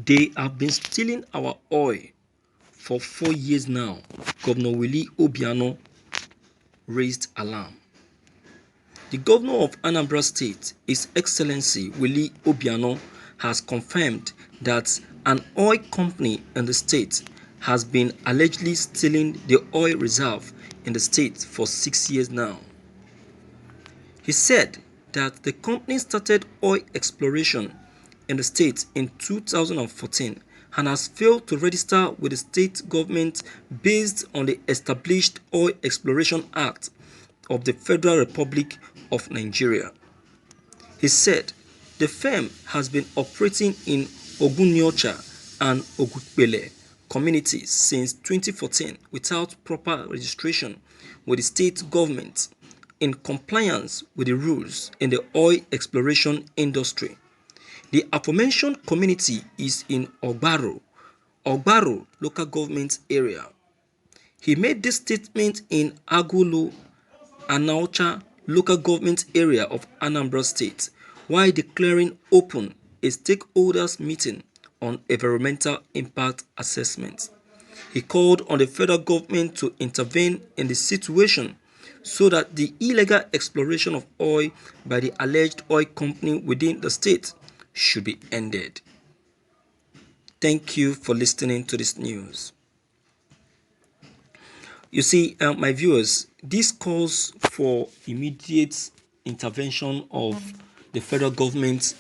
They have been stealing our oil for 4 years now. Governor Willie Obiano raised alarm. The governor of Anambra State, His Excellency Willie Obiano, has confirmed that an oil company in the state has been allegedly stealing the oil reserve in the state for 6 years now. He said that the company started oil exploration in the state in 2014 and has failed to register with the state government based on the established Oil Exploration Act of the Federal Republic of Nigeria. He said the firm has been operating in Oguniocha and Ogupele communities since 2014 without proper registration with the state government in compliance with the rules in the oil exploration industry. The aforementioned community is in Ogbaro local government area. He made this statement in Agulu, Anaocha local government area of Anambra State while declaring open a stakeholders meeting on environmental impact assessment. He called on the federal government to intervene in the situation so that the illegal exploration of oil by the alleged oil company within the state should be ended. Thank you for listening to this news. You see, my viewers, this calls for immediate intervention of the federal government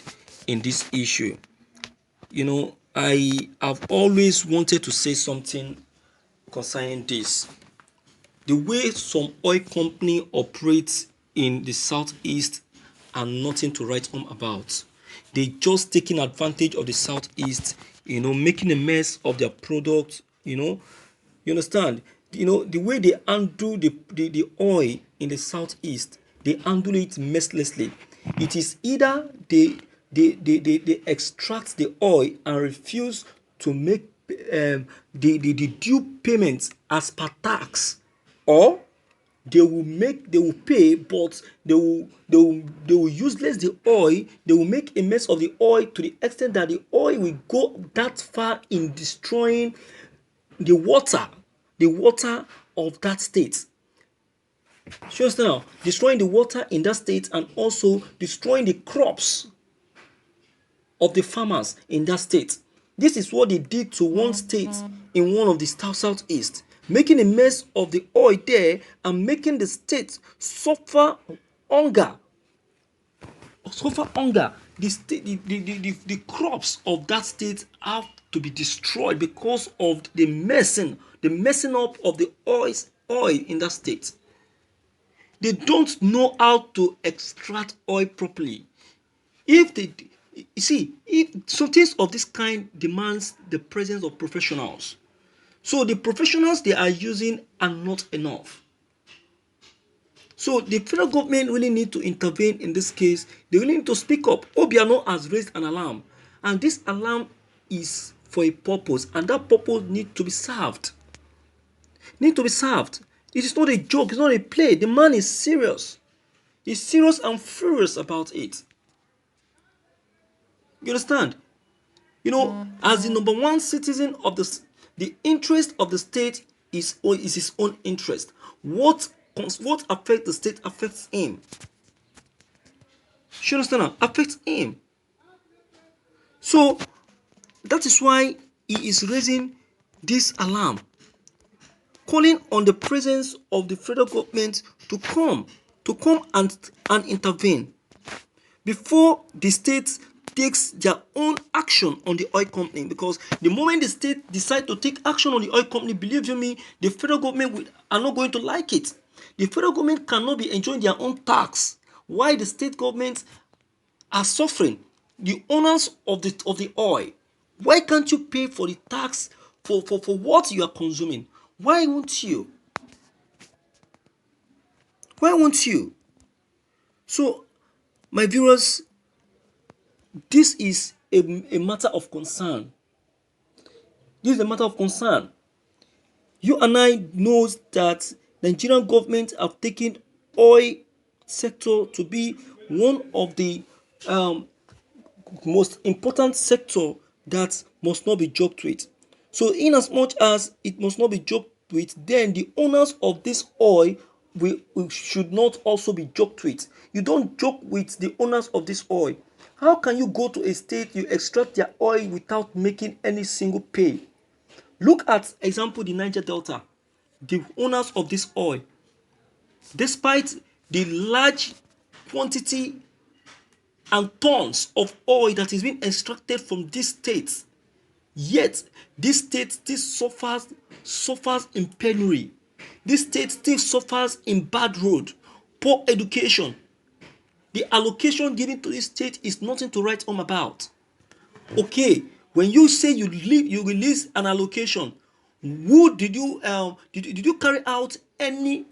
in this issue. You know, I have always wanted to say something concerning this. The way some oil company operates in the southeast are nothing to write home about. They just taking advantage of the southeast, making a mess of their product, You understand? The way they handle the oil in the southeast, they handle it mercilessly. It is either they extract the oil and refuse to make the due payments as per tax, or they will pay, but they will useless the oil. They will make a mess of the oil to the extent that the oil will go that far in destroying the water of that state. Just now, destroying the water in that state and also destroying the crops of the farmers in that state. This is what they did to one state in one of the southeast, making a mess of the oil there and making the state suffer hunger. The crops of that state have to be destroyed because of the messing up of the oil in that state. They don't know how to extract oil properly. If some things of this kind demands the presence of professionals. So the professionals they are using are not enough. So the federal government really need to intervene in this case. They really need to speak up. Obiano has raised an alarm, and this alarm is for a purpose, and that purpose need to be served. It is not a joke. It's not a play. The man is serious. He's serious and furious about it. You understand? As the number one citizen of the interest of the state is his own interest. What affects the state affects him. You understand now? Affects him. So that is why he is raising this alarm, calling on the presence of the federal government to come and intervene before the state takes their own action on the oil company. Because the moment the state decide to take action on the oil company, believe you me, the federal government are not going to like it. The federal government cannot be enjoying their own tax while the state governments are suffering, the owners of the oil. Why can't you pay for the tax for what you are consuming? Why won't you? So, my viewers, this is a matter of concern. You and I know that Nigerian government have taken oil sector to be one of the most important sector that must not be joked with. So in as much as it must not be joked with, then the owners of this oil should not also be joked with. You don't joke with the owners of this oil. How can you go to a state, you extract their oil without making any single pay? Look at example the Niger Delta. The owners of this oil, despite the large quantity and tons of oil that is being extracted from this state, yet this state still suffers in penury. This state still suffers in bad road, poor education. The allocation given to this state is nothing to write home about. Okay, when you say you release an allocation, who did you carry out any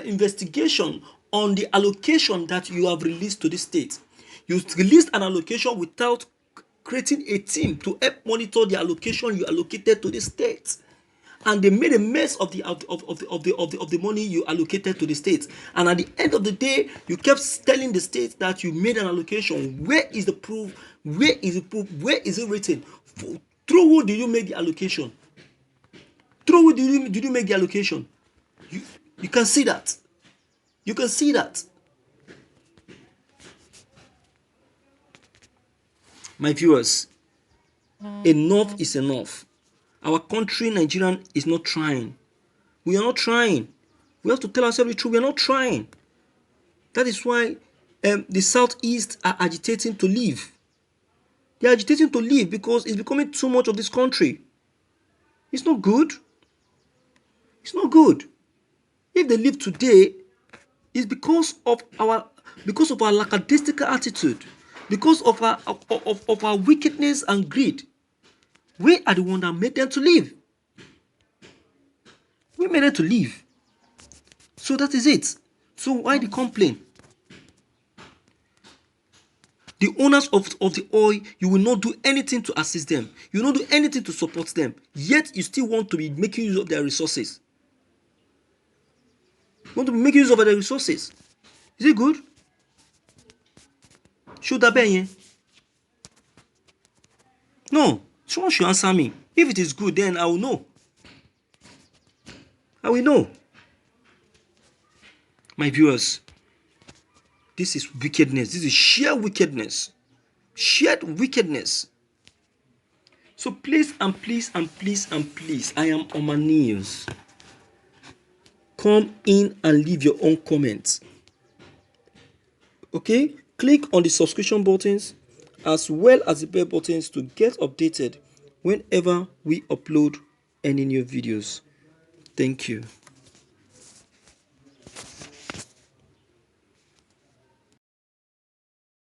investigation on the allocation that you have released to the state? You released an allocation without creating a team to help monitor the allocation you allocated to the state, and they made a mess of the money you allocated to the state. And at the end of the day, you kept telling the state that you made an allocation. Where is the proof? Where is the proof? Where is it written? Through who did you make the allocation? Through who did you make the allocation? You can see that. You can see that. My viewers, enough is enough. Our country, Nigerian, is not trying. We are not trying. We have to tell ourselves the truth. We are not trying. That is why the Southeast are agitating to leave. They are agitating to leave because it's becoming too much of this country. It's not good. It's not good. If they leave today, it's because of our lackadaisical attitude, because of our wickedness and greed. We are the one that made them to leave. We made them to leave. So that is it. So why the complaint? The owners of the oil, you will not do anything to assist them. You will not do anything to support them. Yet you still want to be making use of their resources. You want to be making use of their resources. Is it good? Should that be? No. Someone should answer me. If it is good, then I will know. I will know. My viewers, this is wickedness. This is sheer wickedness. Shared wickedness. So please and please and please and please, I am on my knees. Come in and leave your own comments. Okay? Click on the subscription buttons as well as the bell buttons to get updated whenever we upload any new videos. Thank you.